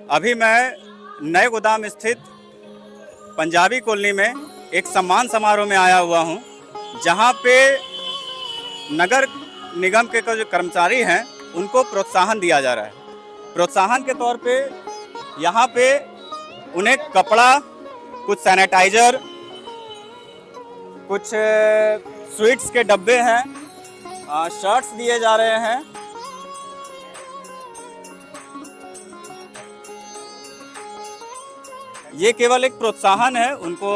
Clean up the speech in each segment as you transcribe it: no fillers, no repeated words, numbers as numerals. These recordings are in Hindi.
अभी मैं नए गोदाम स्थित पंजाबी कॉलोनी में एक सम्मान समारोह में आया हुआ हूं, जहां पे नगर निगम के जो कर्मचारी हैं उनको प्रोत्साहन दिया जा रहा है। प्रोत्साहन के तौर पे यहां पे उन्हें कपड़ा, कुछ सैनिटाइजर, कुछ स्वीट्स के डब्बे हैं, शर्ट्स दिए जा रहे हैं। ये केवल एक प्रोत्साहन है उनको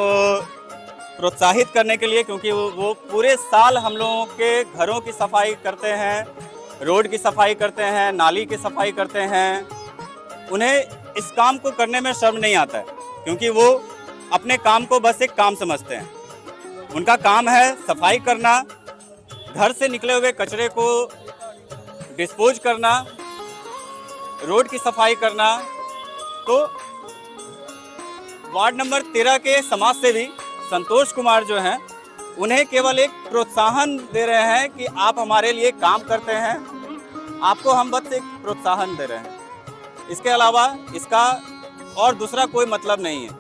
प्रोत्साहित करने के लिए, क्योंकि वो पूरे साल हम लोगों के घरों की सफाई करते हैं, रोड की सफाई करते हैं, नाली की सफाई करते हैं। उन्हें इस काम को करने में शर्म नहीं आता है, क्योंकि वो अपने काम को बस एक काम समझते हैं। उनका काम है सफाई करना, घर से निकले हुए कचरे को डिस्पोज करना, रोड की सफाई करना। तो वार्ड नंबर 13 के समाज सेवी संतोष कुमार जो हैं, उन्हें केवल एक प्रोत्साहन दे रहे हैं कि आप हमारे लिए काम करते हैं, आपको हम बस एक प्रोत्साहन दे रहे हैं। इसके अलावा इसका और दूसरा कोई मतलब नहीं है।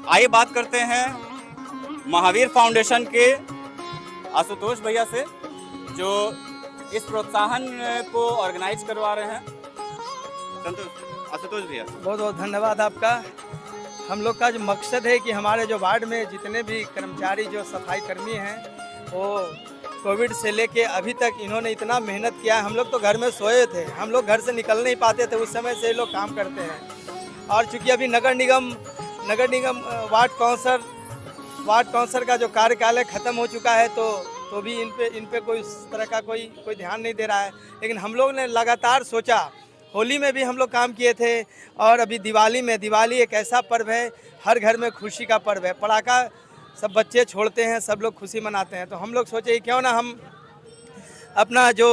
आइए बात करते हैं महावीर फाउंडेशन के आशुतोष भैया से, जो इस प्रोत्साहन को ऑर्गेनाइज करवा रहे हैं। आशुतोष भैया, बहुत बहुत धन्यवाद आपका। हम लोग का जो मकसद है कि हमारे जो वार्ड में जितने भी कर्मचारी जो सफाई कर्मी हैं, वो कोविड से लेके अभी तक इन्होंने इतना मेहनत किया है। हम लोग तो घर में सोए थे, हम लोग घर से निकल नहीं पाते थे, उस समय से ये लोग काम करते हैं। और चूँकि अभी नगर निगम वार्ड काउंसलर का जो कार्यकाल ख़त्म हो चुका है, तो भी इन पे कोई इस तरह का कोई ध्यान नहीं दे रहा है। लेकिन हम लोग ने लगातार सोचा, होली में भी हम लोग काम किए थे, और अभी दिवाली एक ऐसा पर्व है, हर घर में खुशी का पर्व है। पटाखा सब बच्चे छोड़ते हैं, सब लोग खुशी मनाते हैं। तो हम लोग सोचे क्यों ना हम अपना जो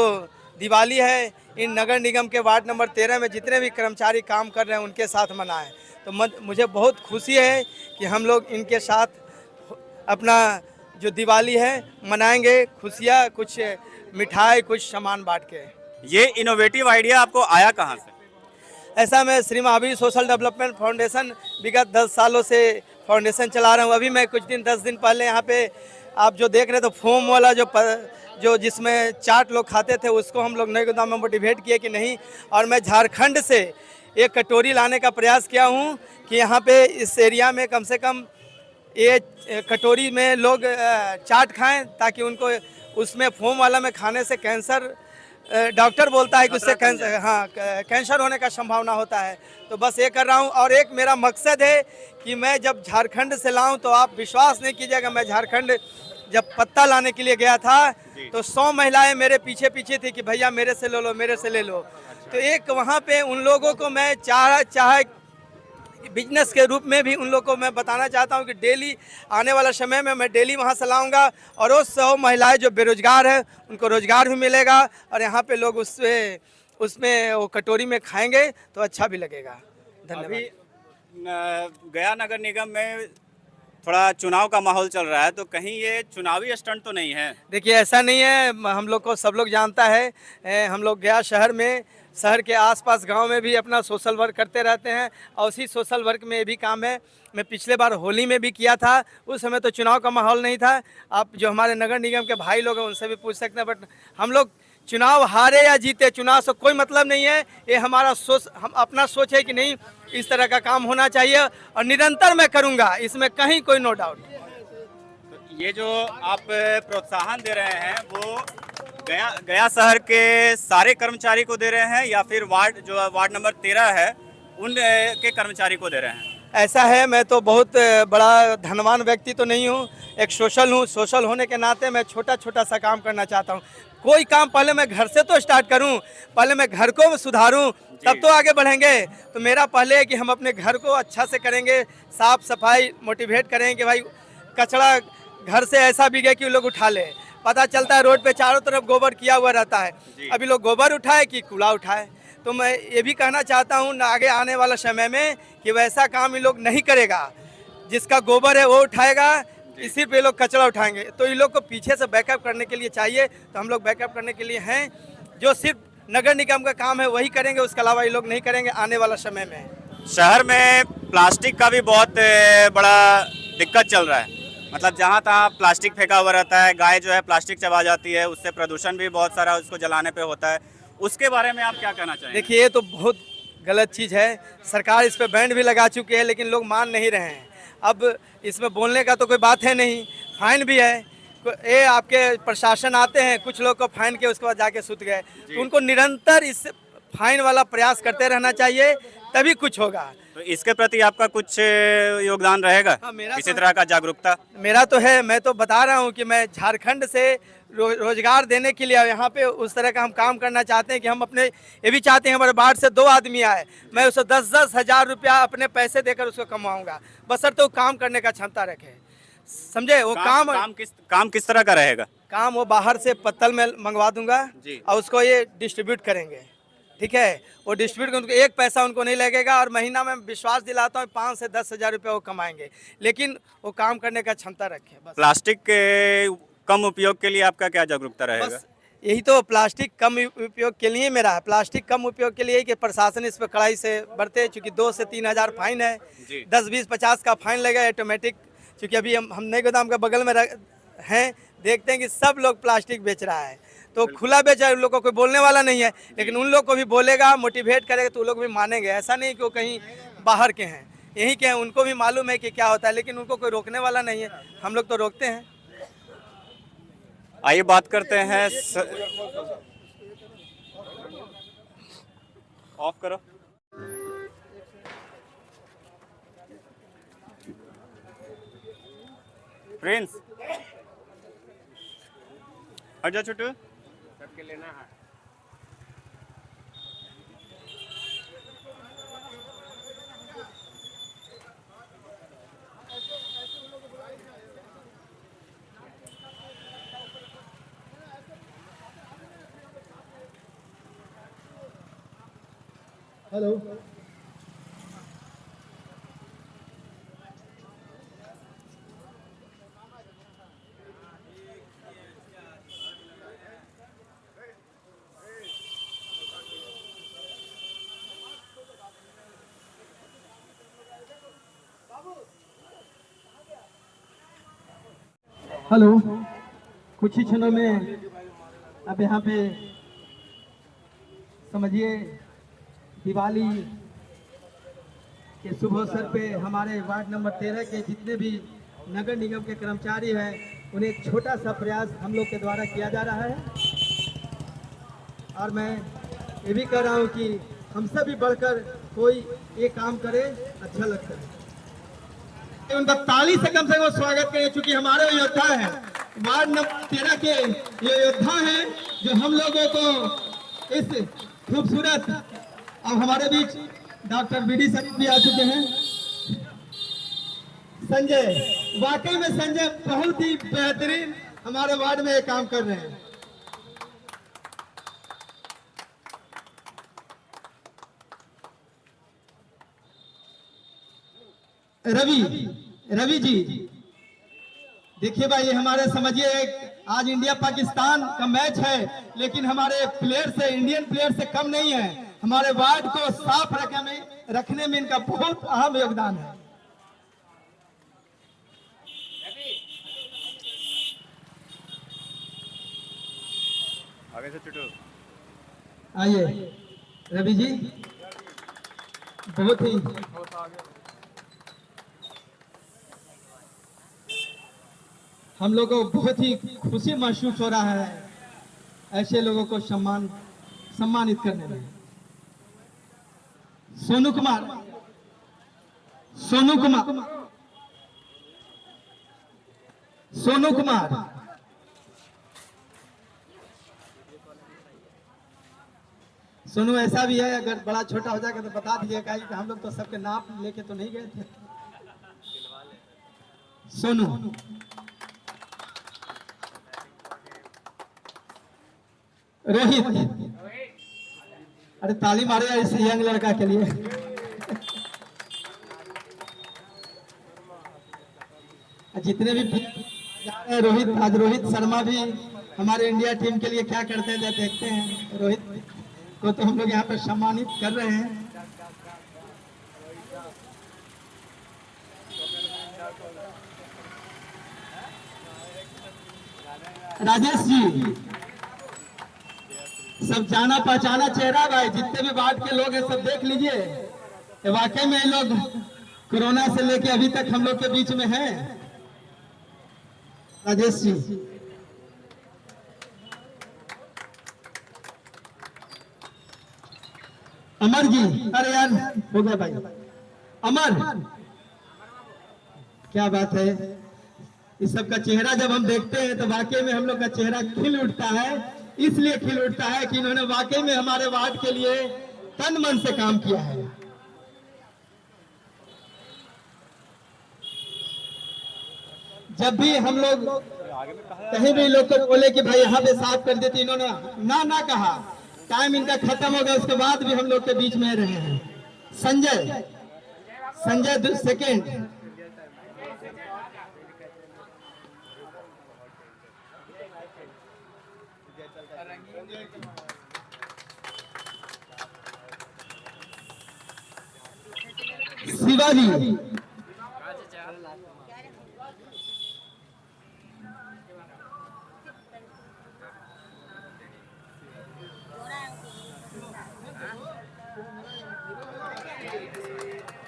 दिवाली है इन नगर निगम के वार्ड नंबर 13 में जितने भी कर्मचारी काम कर रहे हैं उनके साथ मनाएं। तो मुझे बहुत खुशी है कि हम लोग इनके साथ अपना जो दिवाली है मनाएंगे, खुशियाँ, कुछ मिठाई, कुछ सामान बांट के। ये इनोवेटिव आइडिया आपको आया कहाँ से? ऐसा मैं Shri Mahavir social development foundation विगत 10 सालों से फाउंडेशन चला रहा हूँ। अभी मैं कुछ 10 दिन पहले यहाँ पे आप जो देख रहे थे फोम वाला जो जिसमें चाट लोग खाते थे, उसको हम लोग नए गोदाम में मोटिवेट किए कि नहीं। और मैं झारखंड से एक कटोरी लाने का प्रयास किया हूँ कि यहाँ पे इस एरिया में कम से कम ये कटोरी में लोग चाट खाएँ, ताकि उनको उसमें फोम वाला में खाने से कैंसर, डॉक्टर बोलता है कि उससे कैंसर होने का संभावना होता है। तो बस ये कर रहा हूँ। और एक मेरा मकसद है कि मैं जब झारखंड से लाऊं, तो आप विश्वास नहीं कीजिएगा, मैं झारखंड जब पत्ता लाने के लिए गया था तो 100 महिलाएं मेरे पीछे थी कि भैया मेरे से ले लो, मेरे से ले लो। तो एक वहाँ पे उन लोगों को मैं चाहे बिजनेस के रूप में भी उन लोगों को मैं बताना चाहता हूं कि डेली आने वाला समय में मैं डेली वहां से लाऊंगा, और वो 100 महिलाएं जो बेरोजगार है उनको रोजगार भी मिलेगा, और यहाँ पे लोग उसमें वो कटोरी में खाएंगे तो अच्छा भी लगेगा। धन्यवाद। अभी गया नगर निगम में थोड़ा चुनाव का माहौल चल रहा है, तो कहीं ये चुनावी स्टंट तो नहीं है? देखिए, ऐसा नहीं है। हम लोग को सब लोग जानता है, हम लोग गया शहर के आसपास गांव में भी अपना सोशल वर्क करते रहते हैं, और उसी सोशल वर्क में ये भी काम है। मैं पिछले बार होली में भी किया था, उस समय तो चुनाव का माहौल नहीं था। आप जो हमारे नगर निगम के भाई लोग हैं उनसे भी पूछ सकते हैं। बट हम लोग चुनाव हारे या जीते, चुनाव से कोई मतलब नहीं है। ये हमारा हम अपना सोच है कि नहीं, इस तरह का काम होना चाहिए, और निरंतर मैं करूँगा, इसमें कहीं कोई नो डाउट। तो ये जो आप प्रोत्साहन दे रहे हैं वो गया शहर के सारे कर्मचारी को दे रहे हैं, या फिर वार्ड नंबर 13 है उन के कर्मचारी को दे रहे हैं? ऐसा है, मैं तो बहुत बड़ा धनवान व्यक्ति तो नहीं हूँ, एक सोशल हूँ। सोशल होने के नाते मैं छोटा सा काम करना चाहता हूँ। कोई काम पहले मैं घर से तो स्टार्ट करूँ, पहले मैं घर को सुधारूँ, तब तो आगे बढ़ेंगे। तो मेरा पहले है कि हम अपने घर को अच्छा से करेंगे, साफ सफाई मोटिवेट करेंगे कि भाई कचरा घर से ऐसा भी गया कि लोग उठा ले। पता चलता है रोड पे चारों तरफ गोबर किया हुआ रहता है, अभी लोग गोबर उठाए कि कूड़ा उठाए। तो मैं ये भी कहना चाहता हूँ आगे आने वाला समय में कि वैसा काम ये लोग नहीं करेगा, जिसका गोबर है वो उठाएगा, इसी पे लोग कचरा उठाएंगे। तो इन लोग को पीछे से बैकअप करने के लिए चाहिए, तो हम लोग बैकअप करने के लिए हैं। जो सिर्फ नगर निगम का काम है वही करेंगे, उसके अलावा ये लोग नहीं करेंगे आने वाला समय में। शहर में प्लास्टिक का भी बहुत बड़ा दिक्कत चल रहा है। मतलब जहाँ तहाँ प्लास्टिक फेंका हुआ रहता है, गाय जो है प्लास्टिक चबा जाती है, उससे प्रदूषण भी बहुत सारा उसको जलाने पे होता है। उसके बारे में आप क्या कहना चाहेंगे? देखिए ये तो बहुत गलत चीज़ है, सरकार इस पे बैन भी लगा चुकी है लेकिन लोग मान नहीं रहे हैं। अब इसमें बोलने का तो कोई बात है नहीं, फाइन भी है। ये आपके प्रशासन आते हैं, कुछ लोग को फाइन के उसके बाद जाके सुत गए, तो उनको निरंतर इस फाइन वाला प्रयास करते रहना चाहिए, तभी कुछ होगा। तो इसके प्रति आपका कुछ योगदान रहेगा? हाँ, मेरा किसी तो तरह का जागरूकता? मेरा तो है, मैं तो बता रहा हूँ कि मैं झारखंड से रोजगार देने के लिए यहाँ पे उस तरह का हम काम करना चाहते हैं कि हम अपने ये भी चाहते हैं हमारे वार्ड से 2 आदमी आए, मैं उसे 10-10 हज़ार रुपया अपने पैसे देकर उसको कमाऊंगा, बशर्ते वो काम करने का क्षमता रखे। समझे? वो काम किस तरह का रहेगा? काम वो बाहर से पत्तल में मंगवा दूंगा जी। और उसको ये डिस्ट्रीब्यूट करेंगे, ठीक है? वो डिस्ट्रीब्यूट उनको एक पैसा उनको नहीं लगेगा और महीना में विश्वास दिलाता हूँ 5 से 10 हज़ार रुपये वो कमाएंगे, लेकिन वो काम करने का क्षमता रखे। बस प्लास्टिक के कम उपयोग के लिए आपका क्या जागरूकता रहेगा? बस यही तो, प्लास्टिक कम उपयोग के लिए मेरा है। प्लास्टिक कम उपयोग के लिए कि प्रशासन इस पर कड़ाई से बरते, चूँकि 2 से 3 हज़ार फाइन है, 10, 20, 50 का फाइन लगेगा ऑटोमेटिक। चूँकि अभी हम नए गोदाम के बगल में हैं, देखते हैं कि सब लोग प्लास्टिक बेच रहा है, तो खुला बेच रहा है, उन लोग को कोई बोलने वाला नहीं है, लेकिन उन लोग को भी बोलेगा, मोटिवेट करेगा तो वो लोग भी मानेंगे। ऐसा नहीं कि वो कहीं बाहर के हैं, यहीं के हैं, उनको भी मालूम है कि क्या होता है, लेकिन उनको कोई रोकने वाला नहीं है। हम लोग तो रोकते हैं। आइए बात करते हैं ऑफ करो। प्रिंस हट जा छोटू, सबके लेना है। हेलो, हेलो, कुछ ही क्षणों में अब यहाँ पे समझिए दिवाली के शुभ अवसर पे हमारे वार्ड नंबर 13 के जितने भी नगर निगम के कर्मचारी हैं, उन्हें एक छोटा सा प्रयास हम लोग के द्वारा किया जा रहा है। और मैं ये भी कह रहा हूँ कि हमसे भी बढ़कर कोई ये काम करे, अच्छा लगता है। उनका ताली से कम स्वागत करें, चूंकि हमारे योद्धा हैं, वार्ड नंबर 13 के ये योद्धा हैं जो हम लोगों को इस खूबसूरत, अब हमारे बीच डॉक्टर बीडी सर भी आ चुके हैं। संजय, वाकई में संजय बहुत ही बेहतरीन हमारे वार्ड में काम कर रहे हैं। रवि जी, देखिए भाई, हमारे समझिए आज इंडिया पाकिस्तान का मैच है, लेकिन हमारे प्लेयर से, इंडियन प्लेयर से कम नहीं है। हमारे वार्ड को साफ रखने में इनका बहुत अहम योगदान है। आगे से छुटो। आइए रवि जी, बहुत ही हम लोगों को बहुत ही खुशी महसूस हो रहा है ऐसे लोगों को सम्मानित करने में। सोनू कुमार, सोनू ऐसा भी है, अगर बड़ा छोटा हो जाएगा तो बता दीजिएगा कि हम लोग तो सबके नाम लेके तो नहीं गए थे। सोनू, रोहित, अरे ताली मारे इस यंग लड़का के लिए। जितने भी रोहित शर्मा भी हमारे इंडिया टीम के लिए क्या करते हैं देखते हैं। रोहित तो हम लोग यहाँ पर सम्मानित कर रहे हैं। राजेश जी सब जाना पहचाना चेहरा भाई, जितने भी वार्ड के लोग हैं सब देख लीजिए, वाकई में ये लोग कोरोना से लेके अभी तक हम लोग के बीच में हैं। राजेश जी अमर जी, अरे यार हो गया भाई अमर, क्या बात है। इस सब का चेहरा जब हम देखते हैं तो वाकई में हम लोग का चेहरा खिल उठता है। इसलिए खिल उठता है कि इन्होंने वाकई में हमारे वार्ड के लिए तन मन से काम किया है। जब भी हम लोग कहीं भी लोग को बोले कि भाई यहाँ पे साफ कर देते, इन्होंने ना कहा। टाइम इनका खत्म हो गया, उसके बाद भी हम लोग के बीच में रहे हैं। संजय सेकेंड, शिवाजी,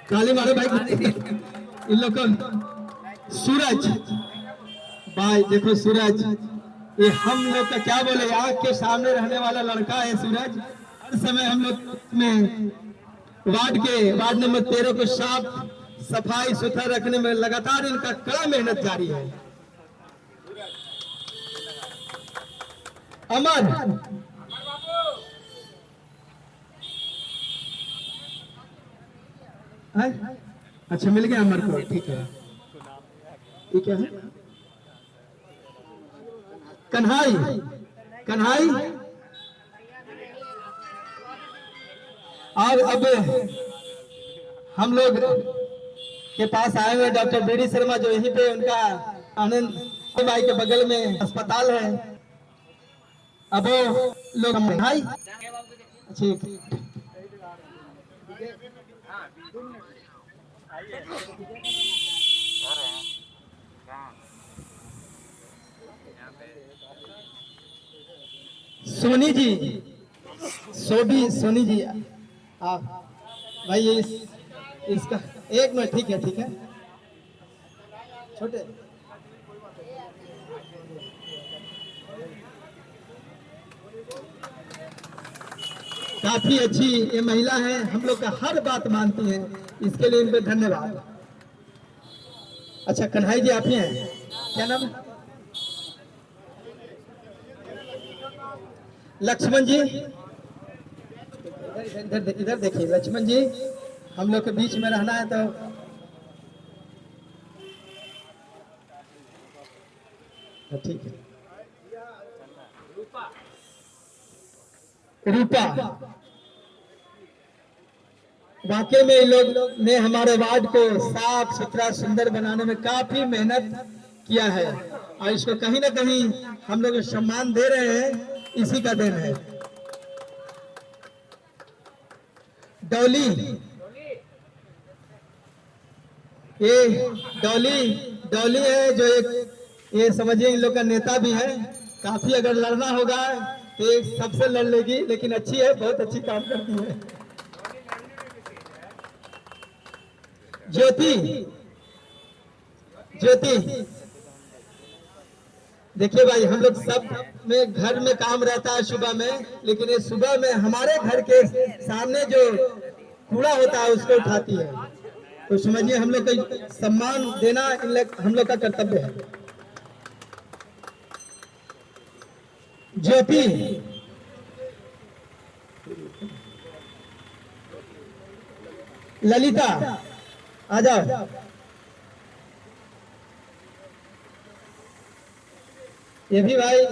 ताली मारो भाई इन लोग को। सूरज भाई देखो, सूरज ये हम लोग का क्या बोले, आंख के सामने रहने वाला लड़का है सूरज। हर समय हम लोग में वार्ड नंबर 13 को साफ सफाई सुथरा रखने में लगातार इनका कड़ा मेहनत जारी है। अमर अच्छा मिल गया अमर को, ठीक है। ठीक है कन्हाई और अब हम लोग के पास आए हुए डॉक्टर बीडी शर्मा, जो यहीं पे उनका आनंद भाई के बगल में अस्पताल है। अब वो लोग भाई ठीक सोनी जी आप भाई इसका एक मिनट, ठीक है छोटे काफी अच्छी ये महिला है, हम लोग का हर बात मानती है, इसके लिए इनको धन्यवाद। अच्छा कन्हाई जी आप ही हैं, क्या नाम है? लक्ष्मण जी इधर देखिए, लक्ष्मण जी हम लोग के बीच में रहना है तो ठीक है। रूपा वाकई में इन लोग ने हमारे वार्ड को साफ सुथरा सुंदर बनाने में काफी मेहनत किया है और इसको कहीं ना कहीं हम लोग सम्मान दे रहे हैं, इसी का देन है। डॉली डॉली है जो एक ये समझिए इन लोग का नेता भी है। काफी अगर लड़ना होगा तो एक सबसे लड़ लेगी, लेकिन अच्छी है, बहुत अच्छी काम करती है। ज्योति देखिए भाई, हम लोग सब में घर में काम रहता है सुबह में, लेकिन ये सुबह में हमारे घर के सामने जो कूड़ा होता है उसको उठाती है, तो समझिए हम लोग को सम्मान देना हम लोग का कर्तव्य है। ज्योति ललिता आ जाओ। ये भी भाई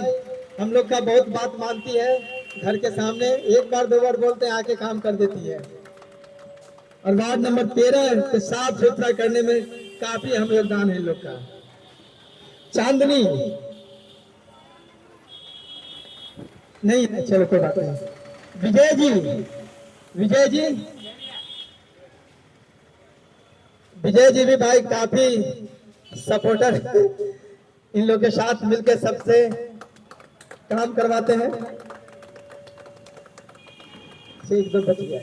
हम लोग का बहुत बात मानती है, घर के सामने एक बार दो बार बोलते हैं आके काम कर देती है। और वार्ड नंबर 13 को साफ सुथरा करने में काफी हम योगदान है लोग का। चांदनी नहीं, चलो कोई बात नहीं। विजय जी, विजय जी, विजय जी भी भाई काफी सपोर्टर इन लोग के साथ मिलकर सबसे काम करवाते हैं। ठीक, दो बच गया।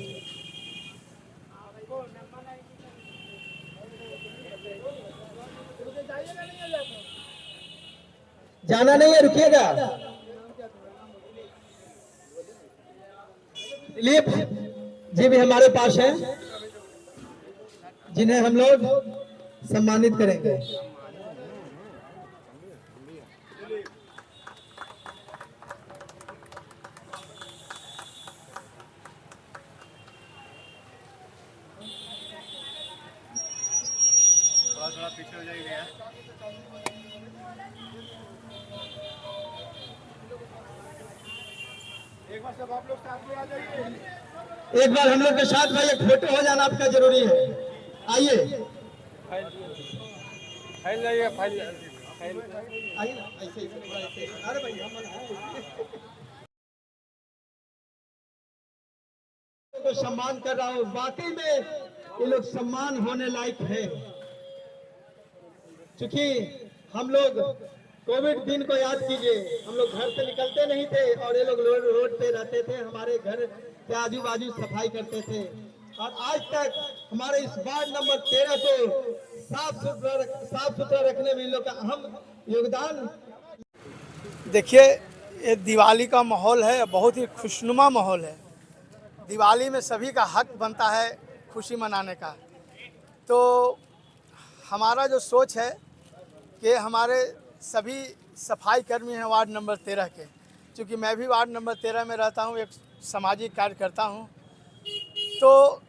जाना नहीं है, रुकिएगा। दिलीप जी भी हमारे पास हैं, जिन्हें हम लोग सम्मानित करेंगे। थोड़ा पीछे हो जाइए। एक बार सब आप लोग साथ में आ जाइए। एक बार हम लोग के साथ भाई एक फोटो हो जाना आपका जरूरी है। आइए, फाइल लाइए, फाइल आइए ना, ऐसे अरे भाई को सम्मान कर रहा हूँ। वाकई में ये लोग सम्मान होने लायक है, क्योंकि हम लोग कोविड दिन को याद कीजिए, हम लोग घर से निकलते नहीं थे और ये लोग रोड पे रहते थे, हमारे घर के आजू बाजू सफाई करते थे और आज तक हमारे इस वार्ड नंबर 13 को साफ सुथरा रखने में इन लोग का अहम योगदान। देखिए, ये दिवाली का माहौल है, बहुत ही खुशनुमा माहौल है। दिवाली में सभी का हक बनता है खुशी मनाने का। तो हमारा जो सोच है कि हमारे सभी सफाई कर्मी हैं वार्ड नंबर 13 के, क्योंकि मैं भी वार्ड नंबर 13 में रहता हूं, एक सामाजिक कार्य करता हूं, तो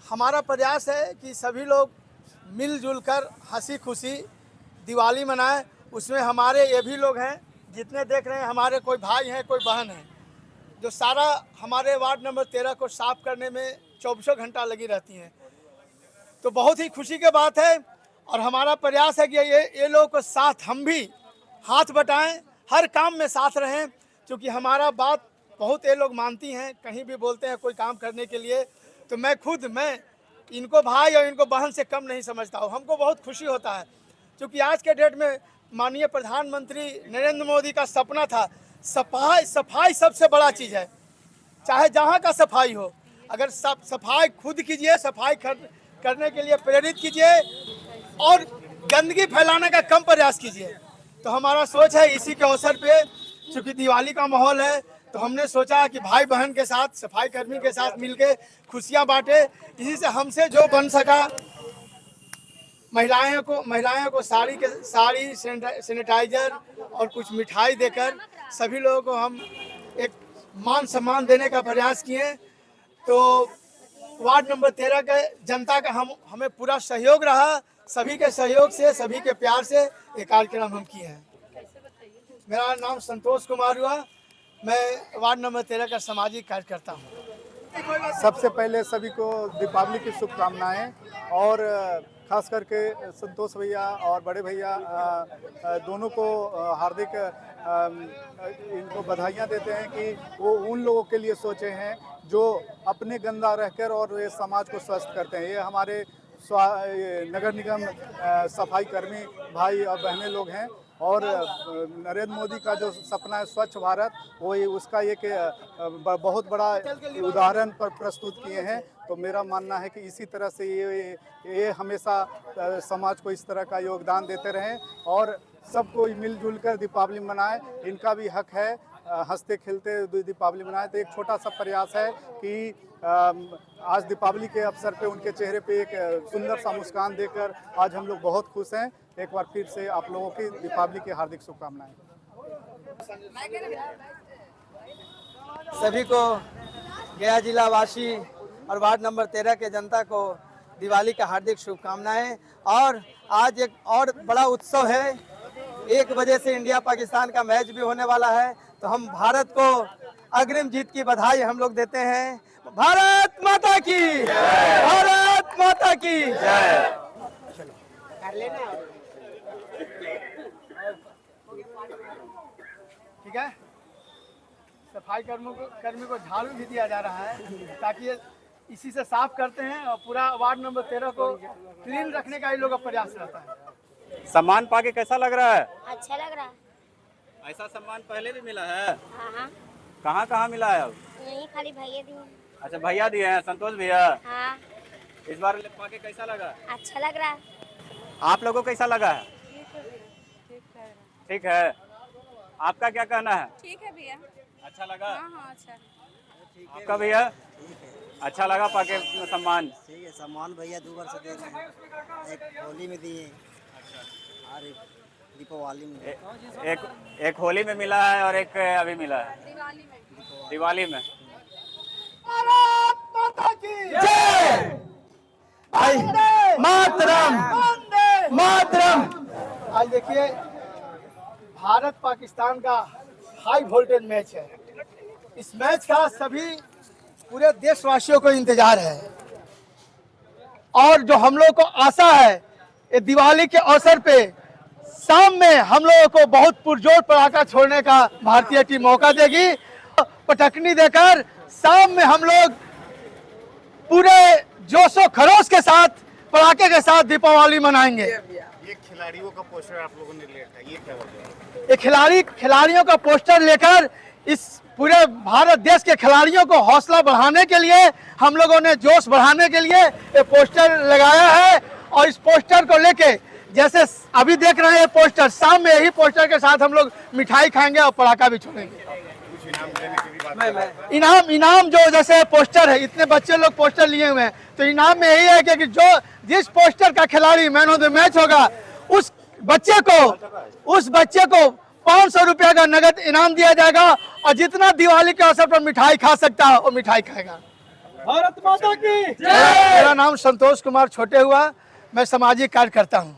हमारा प्रयास है कि सभी लोग मिलजुल कर हंसी खुशी दिवाली मनाएं। उसमें हमारे ये भी लोग हैं, जितने देख रहे हैं हमारे कोई भाई हैं, कोई बहन हैं, जो सारा हमारे वार्ड नंबर 13 को साफ करने में 24 घंटा लगी रहती हैं। तो बहुत ही खुशी की बात है और हमारा प्रयास है कि ये लोगों को साथ हम भी हाथ बटाएं, हर काम में साथ रहें, क्योंकि हमारा बात बहुत ये लोग मानती हैं। कहीं भी बोलते हैं कोई काम करने के लिए, तो मैं इनको भाई और इनको बहन से कम नहीं समझता हूँ। हमको बहुत खुशी होता है, क्योंकि आज के डेट में माननीय प्रधानमंत्री नरेंद्र मोदी का सपना था सफाई सबसे बड़ा चीज़ है। चाहे जहाँ का सफाई हो, अगर सफाई खुद कीजिए, सफाई करने के लिए प्रेरित कीजिए और गंदगी फैलाने का कम प्रयास कीजिए। तो हमारा सोच है इसी के अवसर पे, चूँकि दिवाली का माहौल है, तो हमने सोचा कि भाई बहन के साथ, सफाई कर्मी के साथ मिलके खुशियाँ बांटे। इसी से हमसे जो बन सका, महिलाओं को साड़ी सैनिटाइजर और कुछ मिठाई देकर सभी लोगों को हम एक मान सम्मान देने का प्रयास किए। तो वार्ड नंबर 13 के जनता का हमें पूरा सहयोग रहा। सभी के सहयोग से, सभी के प्यार से ये कार्यक्रम हम किए हैं। मेरा नाम संतोष कुमार हुआ, मैं वार्ड नंबर 13 का सामाजिक कार्यकर्ता हूँ। सबसे पहले सभी को दीपावली की शुभकामनाएं और खास करके संतोष भैया और बड़े भैया दोनों को हार्दिक इनको बधाइयाँ देते हैं कि वो उन लोगों के लिए सोचे हैं जो अपने गंदा रहकर और ये समाज को स्वस्थ करते हैं। ये हमारे नगर निगम सफाई कर्मी भाई और बहनें लोग हैं और नरेंद्र मोदी का जो सपना है स्वच्छ भारत, वो उसका एक बहुत बड़ा उदाहरण पर प्रस्तुत किए हैं। तो मेरा मानना है कि इसी तरह से ये हमेशा समाज को इस तरह का योगदान देते रहें और सबको मिलजुल कर दीपावली मनाएं। इनका भी हक है हंसते खेलते दीपावली मनाएं। तो एक छोटा सा प्रयास है कि आज दीपावली के अवसर पे उनके चेहरे पे एक सुंदर सा मुस्कान देकर आज हम लोग बहुत खुश हैं। एक बार फिर से आप लोगों की दीपावली की हार्दिक शुभकामनाएं। सभी को गया जिला वासी और वार्ड नंबर 13 के जनता को दिवाली का हार्दिक शुभकामनाएं। और आज एक और बड़ा उत्सव है, 1 बजे से इंडिया पाकिस्तान का मैच भी होने वाला है। तो हम भारत को अग्रिम जीत की बधाई हम लोग देते हैं। भारत माता की, भारत माता की जय। ठीक है। सफाई कर्मी को झाड़ू भी दिया जा रहा है ताकि ये इसी से साफ करते हैं और पूरा वार्ड नंबर 13 को क्लीन रखने का इन लोगों का प्रयास रहता है। सम्मान पाके कैसा लग रहा है? अच्छा लग रहा है। ऐसा सम्मान पहले भी मिला है? हाँ हाँ, कहाँ कहाँ मिला है अब? यही खाली भैया दिए। अच्छा, भैया दिए हैं, संतोष भैया। हाँ, इस बार पाके कैसा लगा? अच्छा लग रहा है। आप लोगों को कैसा लगा है? ठीक है। आपका क्या कहना है? ठीक है भैया। अच्छा लगा? हाँ हाँ अच्छा। आपका भैया अच्छा लगा पाके सम्मान? ठीक है, सम्मान भैया 2 वर्ष दे रहे हैं, एक होली में दिए और एक दीपावली में। एक होली में मिला है और एक अभी मिला है दिवाली में। भाई मातरम मातरम। आज देखिए भारत पाकिस्तान का हाई वोल्टेज मैच है। इस मैच का सभी पूरे देशवासियों को इंतजार है और जो हम लोग को आशा है ये दिवाली के अवसर पे शाम में हम लोगों को बहुत पुरजोर पटाखा छोड़ने का भारतीय टीम मौका देगी। पटकनी देकर शाम में हम लोग पूरे जोशो खरोश के साथ पटाखे के साथ दीपावली मनाएंगे। ये खिलाड़ियों का पोस्टर आप लोगों ने लिया था, ये क्या वजह है? ये खिलाड़ियों का पोस्टर लेकर इस पूरे भारत देश के खिलाड़ियों को हौसला बढ़ाने के लिए हम लोगों ने जोश बढ़ाने के लिए ये पोस्टर लगाया है। और इस पोस्टर को लेके जैसे अभी देख रहे हैं ये पोस्टर, शाम में यही पोस्टर के साथ हम लोग मिठाई खाएंगे और पटाखा भी छोड़ेंगे। कुछ इनाम देने की भी बात कर रहे हैं। इनाम जो जैसे पोस्टर है, इतने बच्चे लोग पोस्टर लिए हुए हैं, तो इनाम में यही है कि जो जिस पोस्टर का खिलाड़ी मैन ऑफ द मैच होगा उस बच्चे को 500 रुपया का नगद इनाम दिया जाएगा और जितना दिवाली के अवसर पर मिठाई खा सकता है वो मिठाई खाएगा। भारत माता की मेरा नाम संतोष कुमार छोटे हुआ, मैं सामाजिक कार्य करता हूँ।